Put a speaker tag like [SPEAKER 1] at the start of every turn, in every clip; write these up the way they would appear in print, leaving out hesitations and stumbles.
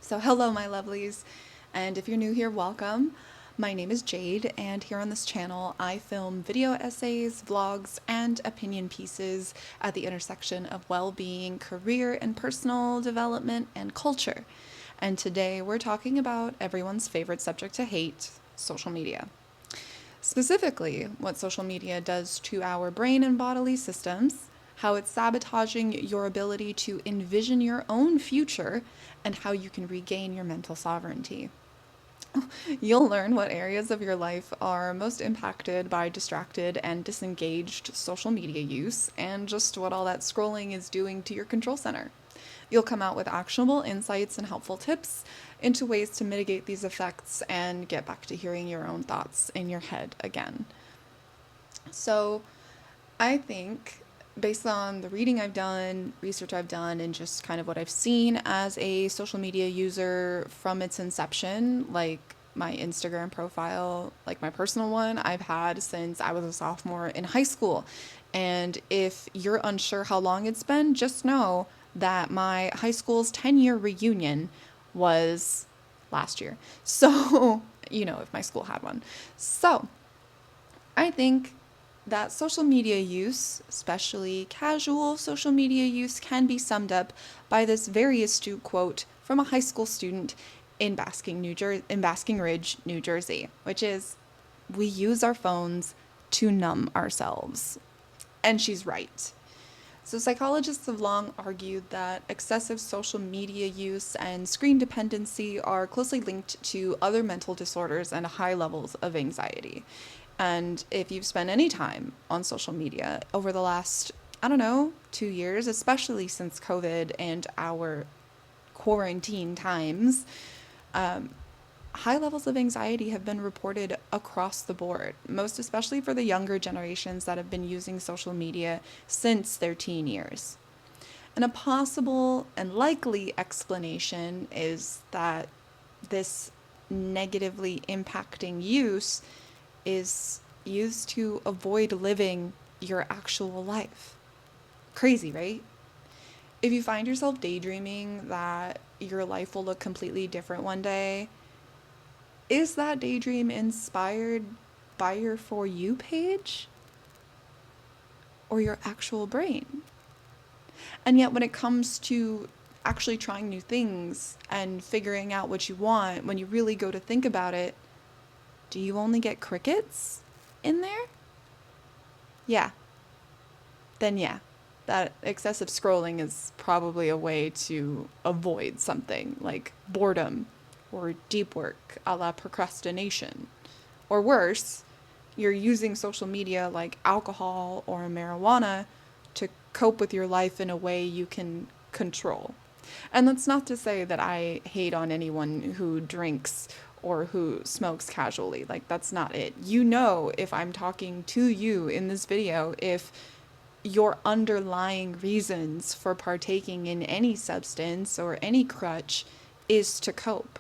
[SPEAKER 1] So hello my lovelies, and if you're new here, welcome. My name is Jade, and here on this channel I film video essays, vlogs, and opinion pieces at the intersection of well-being, career and personal development, and culture. And today we're talking about everyone's favorite subject to hate, social media. Specifically, what social media does to our brain and bodily systems, how it's sabotaging your ability to envision your own future, and how you can regain your mental sovereignty. You'll learn what areas of your life are most impacted by distracted and disengaged social media use, and just what all that scrolling is doing to your control center. You'll come out with actionable insights and helpful tips into ways to mitigate these effects and get back to hearing your own thoughts in your head again. So, I think, based on the reading I've done, research I've done, and just kind of what I've seen as a social media user from its inception, like my Instagram profile, like my personal one, I've had since I was a sophomore in high school. And if you're unsure how long it's been, just know that my high school's 10-year reunion was last year. So, if my school had one. So, I think that social media use, especially casual social media use, can be summed up by this very astute quote from a high school student in Basking Ridge, New Jersey, which is, "We use our phones to numb ourselves." And she's right. So, psychologists have long argued that excessive social media use and screen dependency are closely linked to other mental disorders and high levels of anxiety. And if you've spent any time on social media over the last, I don't know, 2 years, especially since COVID and our quarantine times, high levels of anxiety have been reported across the board, most especially for the younger generations that have been using social media since their teen years. And a possible and likely explanation is that this negatively impacting use is used to avoid living your actual life. Crazy, right? If you find yourself daydreaming that your life will look completely different one day, is that daydream inspired by your For You page or your actual brain? And yet, when it comes to actually trying new things and figuring out what you want, when you really go to think about it, do you only get crickets in there? Yeah. Then, yeah, that excessive scrolling is probably a way to avoid something like boredom or deep work a la procrastination. Or worse, you're using social media like alcohol or marijuana to cope with your life in a way you can control. And that's not to say that I hate on anyone who drinks or who smokes casually. Like, that's not it. If I'm talking to you in this video, if your underlying reasons for partaking in any substance or any crutch is to cope.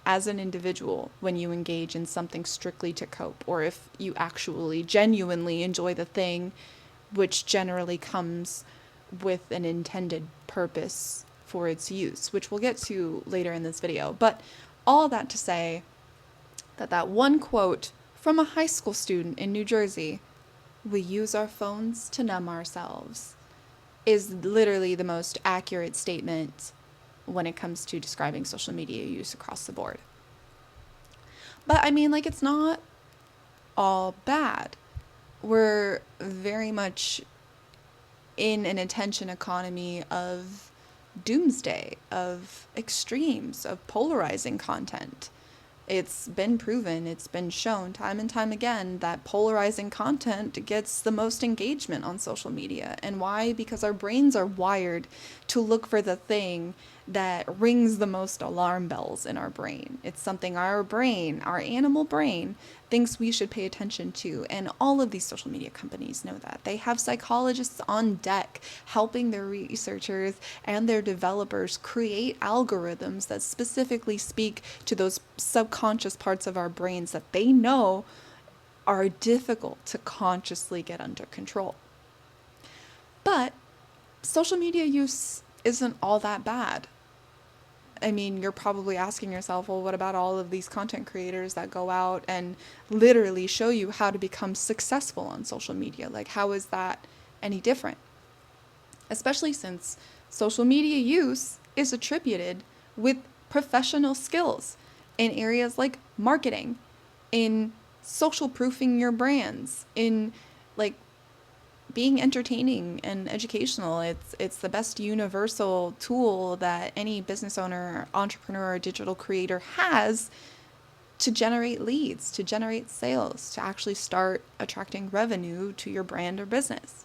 [SPEAKER 1] As an individual, when you engage in something strictly to cope, or if you actually genuinely enjoy the thing, which generally comes with an intended purpose for its use, which we'll get to later in this video. But all that to say that one quote from a high school student in New Jersey, "We use our phones to numb ourselves," is literally the most accurate statement when it comes to describing social media use across the board. But I mean, like, it's not all bad. We're very much in an attention economy of doomsday, of extremes, of polarizing content. It's been proven, it's been shown time and time again that polarizing content gets the most engagement on social media. And why? Because our brains are wired to look for the thing that rings the most alarm bells in our brain. It's something our brain, our animal brain, thinks we should pay attention to. And all of these social media companies know that. They have psychologists on deck helping their researchers and their developers create algorithms that specifically speak to those subconscious parts of our brains that they know are difficult to consciously get under control. But social media use isn't all that bad. I mean, you're probably asking yourself, well, what about all of these content creators that go out and literally show you how to become successful on social media? Like, how is that any different? Especially since social media use is attributed with professional skills in areas like marketing, in social proofing your brands, in like being entertaining and educational. It's the best universal tool that any business owner, entrepreneur, or digital creator has to generate leads, to generate sales, to actually start attracting revenue to your brand or business.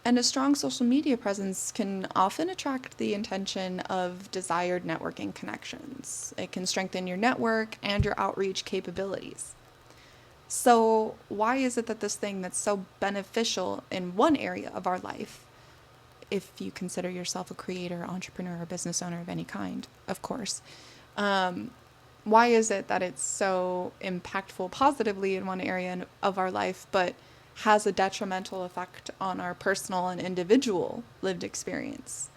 [SPEAKER 1] And a strong social media presence can often attract the attention of desired networking connections. It can strengthen your network and your outreach capabilities. So, why is it that this thing that's so beneficial in one area of our life, if you consider yourself a creator, entrepreneur, or business owner of any kind, of course, why is it that it's so impactful positively in one area of our life, but has a detrimental effect on our personal and individual lived experience?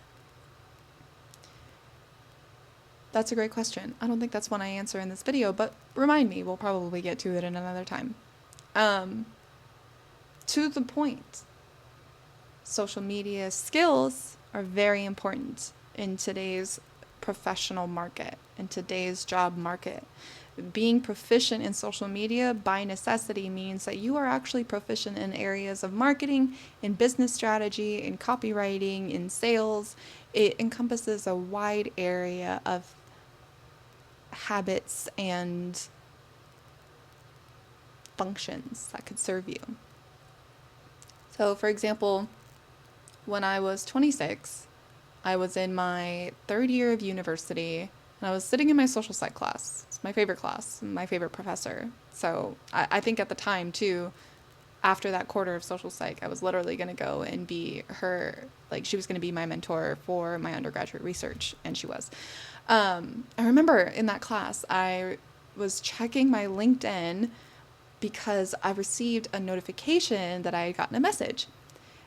[SPEAKER 1] That's a great question. I don't think that's one I answer in this video, but remind me, we'll probably get to it in another time. To the point, social media skills are very important in today's professional market, in today's job market. Being proficient in social media by necessity means that you are actually proficient in areas of marketing, in business strategy, in copywriting, in sales. It encompasses a wide area of habits and functions that could serve you. So, for example, when I was 26, I was in my third year of university, and I was sitting in my social psych class. It's my favorite class, my favorite professor. So I think at the time, too, after that quarter of social psych, I was literally going to go and be her, like, she was going to be my mentor for my undergraduate research, and she was. I remember in that class, I was checking my LinkedIn because I received a notification that I had gotten a message.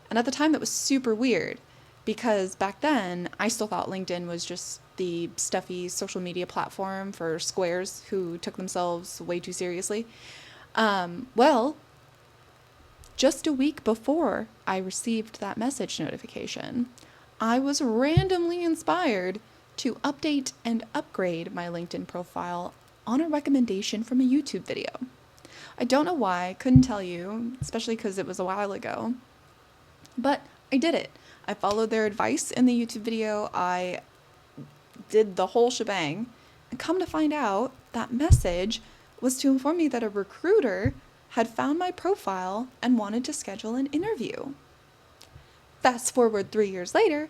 [SPEAKER 1] And at the time, that was super weird because back then, I still thought LinkedIn was just the stuffy social media platform for squares who took themselves way too seriously. Well, just a week before I received that message notification, I was randomly inspired to update and upgrade my LinkedIn profile on a recommendation from a YouTube video. I don't know why, couldn't tell you, especially because it was a while ago, but I did it. I followed their advice in the YouTube video. I did the whole shebang, and come to find out, that message was to inform me that a recruiter had found my profile and wanted to schedule an interview. Fast forward 3 years later,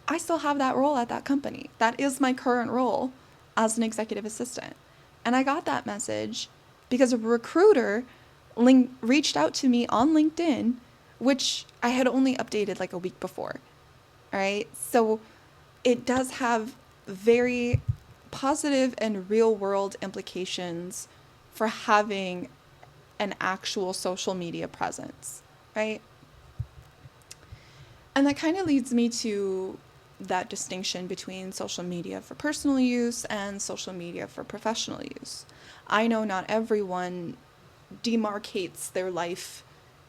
[SPEAKER 1] I still have that role at that company. That is my current role as an executive assistant. And I got that message because a recruiter reached out to me on LinkedIn, which I had only updated like a week before. All right. So it does have very positive and real world implications for having an actual social media presence, right? And that kind of leads me to that distinction between social media for personal use and social media for professional use. I know not everyone demarcates their life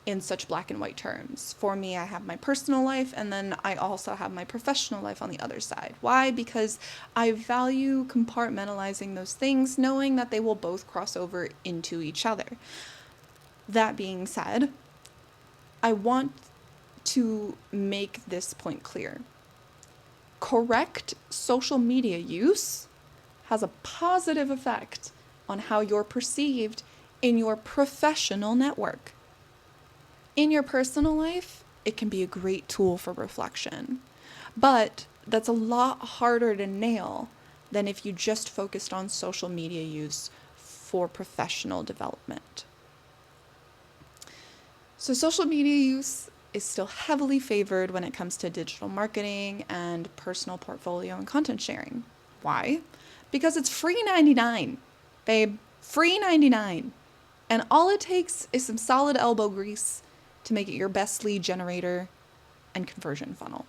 [SPEAKER 1] in such black and white terms. For me, I have my personal life, and then I also have my professional life on the other side. Why? Because I value compartmentalizing those things, knowing that they will both cross over into each other. That being said, I want to make this point clear. Correct social media use has a positive effect on how you're perceived in your professional network. In your personal life, it can be a great tool for reflection, but that's a lot harder to nail than if you just focused on social media use for professional development. So social media use is still heavily favored when it comes to digital marketing and personal portfolio and content sharing. Why? Because it's free 99, babe, free 99. And all it takes is some solid elbow grease to make it your best lead generator and conversion funnel.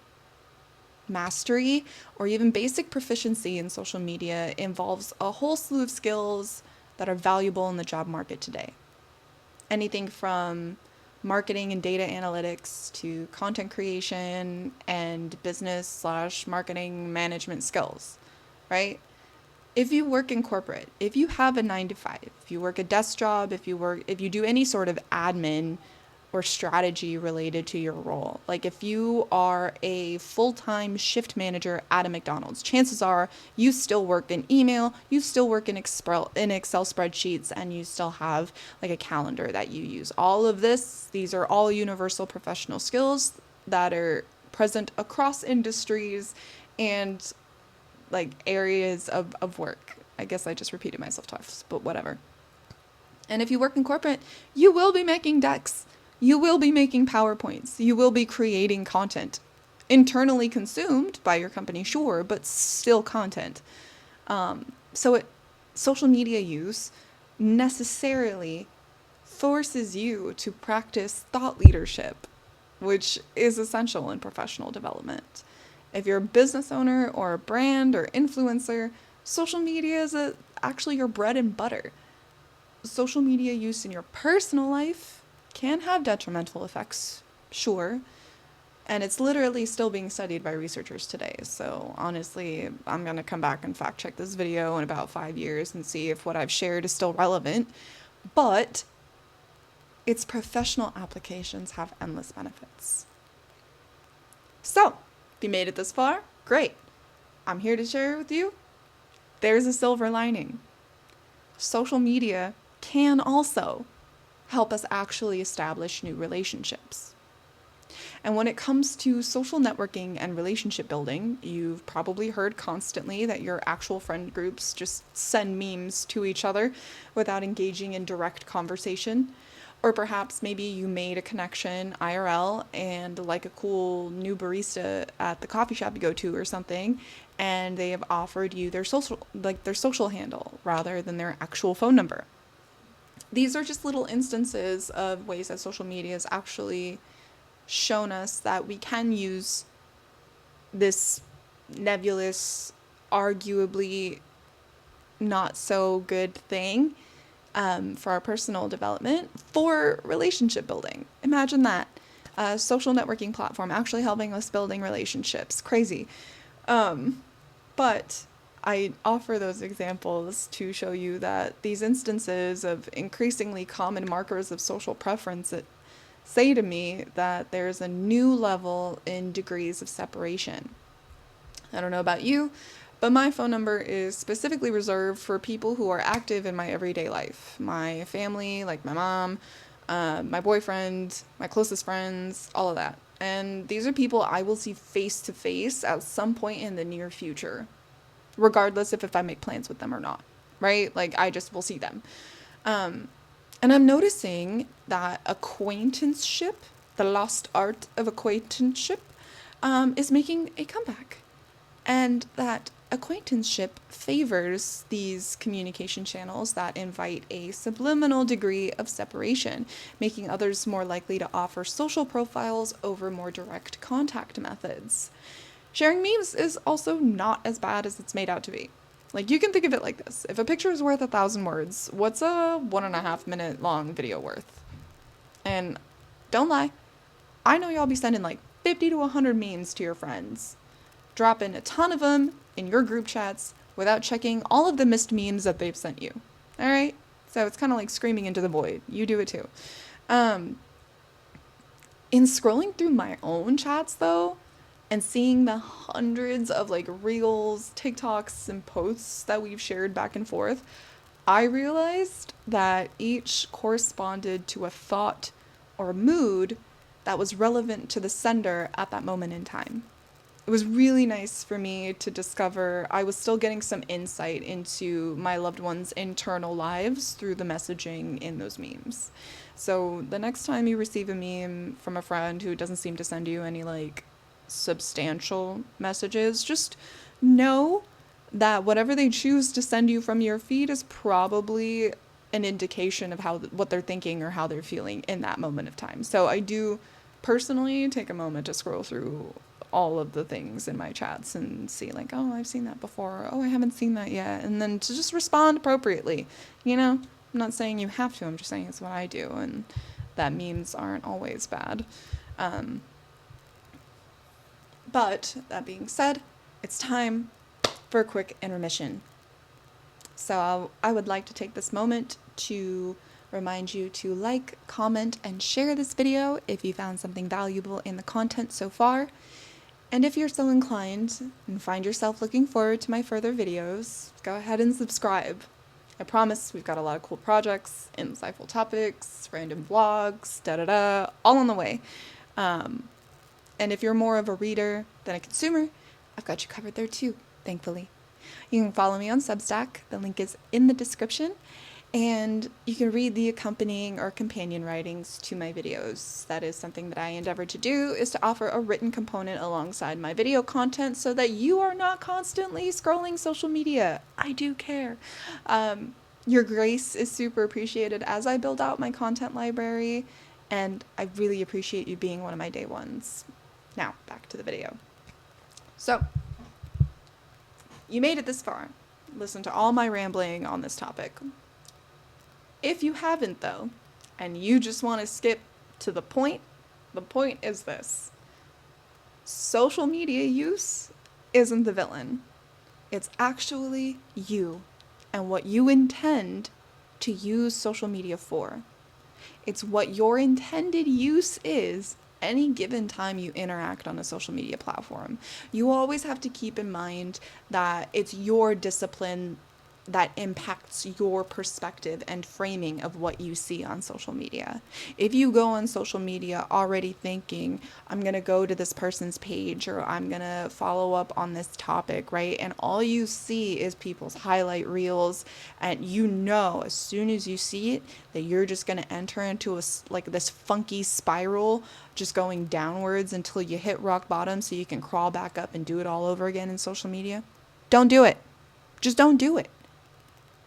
[SPEAKER 1] mastery or even basic proficiency in social media involves a whole slew of skills that are valuable in the job market today. Anything from marketing and data analytics to content creation and business/marketing management skills, right? If you work in corporate, if you have a 9 to 5, if you work a desk job, if you do any sort of admin or strategy related to your role, like if you are a full-time shift manager at a McDonald's, chances are you still work in email, you still work in Excel spreadsheets, and you still have like a calendar that you use. All of these are all universal professional skills that are present across industries and like areas of work. I guess I just repeated myself twice, but whatever. And if you work in corporate, you will be making decks. You will be making PowerPoints. You will be creating content. Internally consumed by your company, sure, but still content. Social media use necessarily forces you to practice thought leadership, which is essential in professional development. If you're a business owner or a brand or influencer, social media is actually your bread and butter. Social media use in your personal life can have detrimental effects, sure, and it's literally still being studied by researchers today. So honestly, I'm going to come back and fact check this video in about 5 years and see if what I've shared is still relevant. But its professional applications have endless benefits. So, if you made it this far, great. I'm here to share with you, there's a silver lining. Social media can also help us actually establish new relationships. And when it comes to social networking and relationship building, you've probably heard constantly that your actual friend groups just send memes to each other without engaging in direct conversation. Or perhaps maybe you made a connection IRL and like a cool new barista at the coffee shop you go to or something, and they have offered you their social handle rather than their actual phone number. These are just little instances of ways that social media has actually shown us that we can use this nebulous, arguably not so good thing for our personal development, for relationship building. Imagine that. A social networking platform actually helping us building relationships. Crazy. But I offer those examples to show you that these instances of increasingly common markers of social preference that say to me that there's a new level in degrees of separation. I don't know about you, but my phone number is specifically reserved for people who are active in my everyday life. My family, like my mom, my boyfriend, my closest friends, all of that. And these are people I will see face to face at some point in the near future, regardless if I make plans with them or not, right? Like I just will see them. And I'm noticing that acquaintanceship, the lost art of acquaintanceship, is making a comeback. And that acquaintanceship favors these communication channels that invite a subliminal degree of separation, making others more likely to offer social profiles over more direct contact methods. Sharing memes is also not as bad as it's made out to be. Like, you can think of it like this. If a picture is worth 1,000 words, what's a 1.5 minute long video worth? And don't lie, I know y'all be sending like 50 to 100 memes to your friends. Drop in a ton of them in your group chats without checking all of the missed memes that they've sent you. Alright? So it's kind of like screaming into the void. You do it too. In scrolling through my own chats though, and seeing the hundreds of like reels, TikToks, and posts that we've shared back and forth, I realized that each corresponded to a thought or mood that was relevant to the sender at that moment in time. It was really nice for me to discover I was still getting some insight into my loved ones' internal lives through the messaging in those memes. So the next time you receive a meme from a friend who doesn't seem to send you any like substantial messages, just know that whatever they choose to send you from your feed is probably an indication of what they're thinking or how they're feeling in that moment of time. So I do personally take a moment to scroll through all of the things in my chats and see like, oh, I've seen that before. Oh, I haven't seen that yet. And then to just respond appropriately. You know, I'm not saying you have to. I'm just saying it's what I do. And that memes aren't always bad. But that being said, it's time for a quick intermission. So I would like to take this moment to remind you to like, comment, and share this video if you found something valuable in the content so far. And if you're so inclined and find yourself looking forward to my further videos, go ahead and subscribe. I promise we've got a lot of cool projects, insightful topics, random vlogs, all on the way. And if you're more of a reader than a consumer, I've got you covered there too, thankfully. You can follow me on Substack. The link is in the description. And you can read the accompanying or companion writings to my videos. That is something that I endeavor to do, is to offer a written component alongside my video content so that you are not constantly scrolling social media. I do care. Your grace is super appreciated as I build out my content library, and I really appreciate you being one of my day ones. Now, back to the video. So, you made it this far. Listen to all my rambling on this topic. If you haven't, though, and you just want to skip to the point is this. Social media use isn't the villain. It's actually you and what you intend to use social media for. It's what your intended use is any given time you interact on a social media platform. You always have to keep in mind that it's your discipline that impacts your perspective and framing of what you see on social media. If you go on social media already thinking, I'm going to go to this person's page or I'm going to follow up on this topic, right? And all you see is people's highlight reels, and you know as soon as you see it that you're just going to enter into this funky spiral, just going downwards until you hit rock bottom so you can crawl back up and do it all over again in social media. Don't do it. Just don't do it.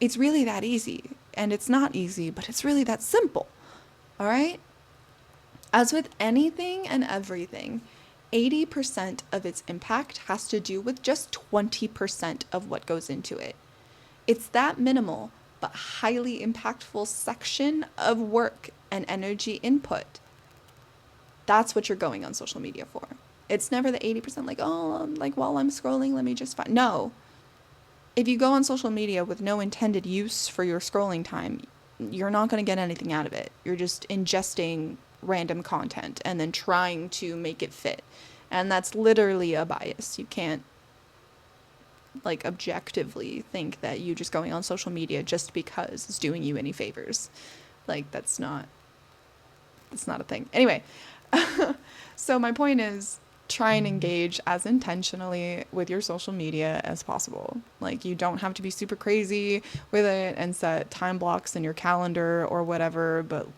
[SPEAKER 1] It's really that easy, and it's not easy, but it's really that simple, all right? As with anything and everything, 80% of its impact has to do with just 20% of what goes into it. It's that minimal but highly impactful section of work and energy input. That's what you're going on social media for. It's never the 80% like, oh, like while I'm scrolling, let me just find. No. If you go on social media with no intended use for your scrolling time, you're not going to get anything out of it. You're just ingesting random content and then trying to make it fit. And that's literally a bias. You can't objectively think that you just going on social media just because is doing you any favors. That's not a thing. Anyway, so my point is, try and engage as intentionally with your social media as possible. You don't have to be super crazy with it and set time blocks in your calendar or whatever, but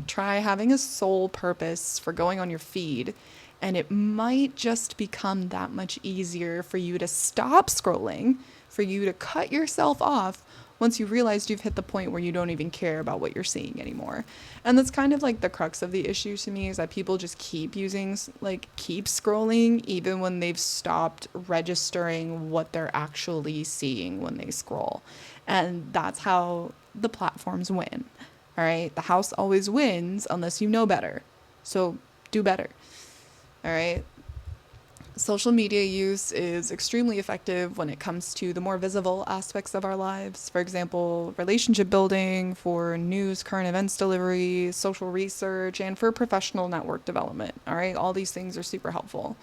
[SPEAKER 1] try having a sole purpose for going on your feed, and it might just become that much easier for you to stop scrolling, for you to cut yourself off once you realize you've hit the point where you don't even care about what you're seeing anymore. And that's kind of the crux of the issue to me, is that people just keep scrolling even when they've stopped registering what they're actually seeing when they scroll. And that's how the platforms win. All right. The house always wins unless you know better. So do better. All right. Social media use is extremely effective when it comes to the more visible aspects of our lives. For example, relationship building, for news, current events delivery, social research, and for professional network development. All right, all these things are super helpful.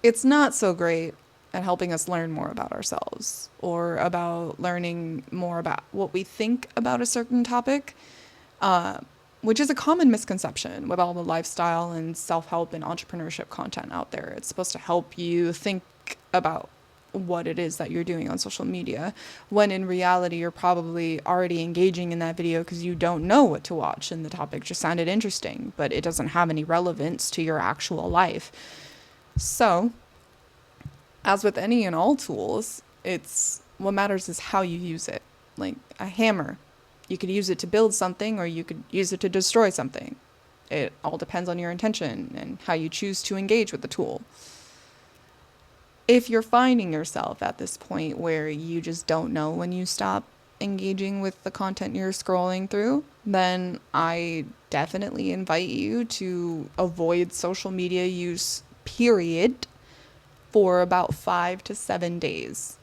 [SPEAKER 1] It's not so great at helping us learn more about ourselves or about learning more about what we think about a certain topic. Which is a common misconception with all the lifestyle and self-help and entrepreneurship content out there. It's supposed to help you think about what it is that you're doing on social media, when in reality you're probably already engaging in that video because you don't know what to watch and the topic just sounded interesting, but it doesn't have any relevance to your actual life. So, as with any and all tools, it's what matters is how you use it. Like a hammer. You could use it to build something, or you could use it to destroy something. It all depends on your intention and how you choose to engage with the tool. if you're finding yourself at this point where you just don't know when you stop engaging with the content you're scrolling through, then I definitely invite you to avoid social media use, period, for about 5 to 7 days,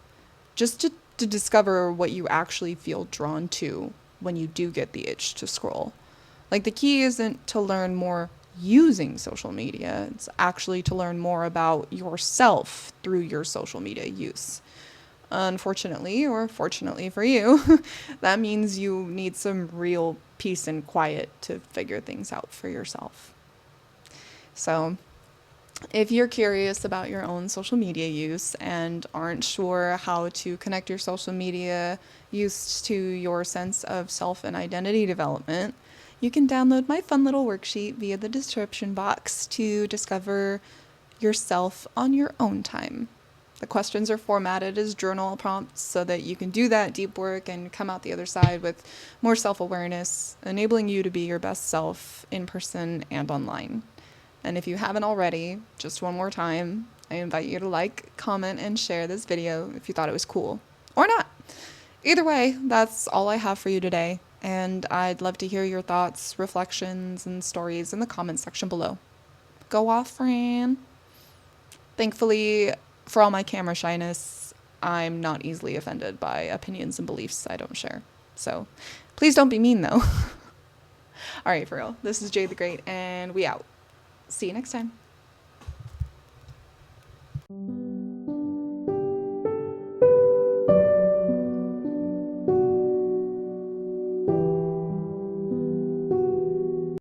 [SPEAKER 1] just to discover what you actually feel drawn to when you do get the itch to scroll. Like, the key isn't to learn more using social media, it's actually to learn more about yourself through your social media use. Unfortunately, or fortunately for you, that means you need some real peace and quiet to figure things out for yourself. So, if you're curious about your own social media use and aren't sure how to connect your social media use to your sense of self and identity development, you can download my fun little worksheet via the description box to discover yourself on your own time. The questions are formatted as journal prompts so that you can do that deep work and come out the other side with more self-awareness, enabling you to be your best self in person and online. And if you haven't already, just one more time, I invite you to like, comment, and share this video if you thought it was cool. Or not. Either way, that's all I have for you today. And I'd love to hear your thoughts, reflections, and stories in the comments section below. Go off, Fran. Thankfully, for all my camera shyness, I'm not easily offended by opinions and beliefs I don't share. So please don't be mean, though. All right, for real. This is Jade the Great, and we out. See you next time.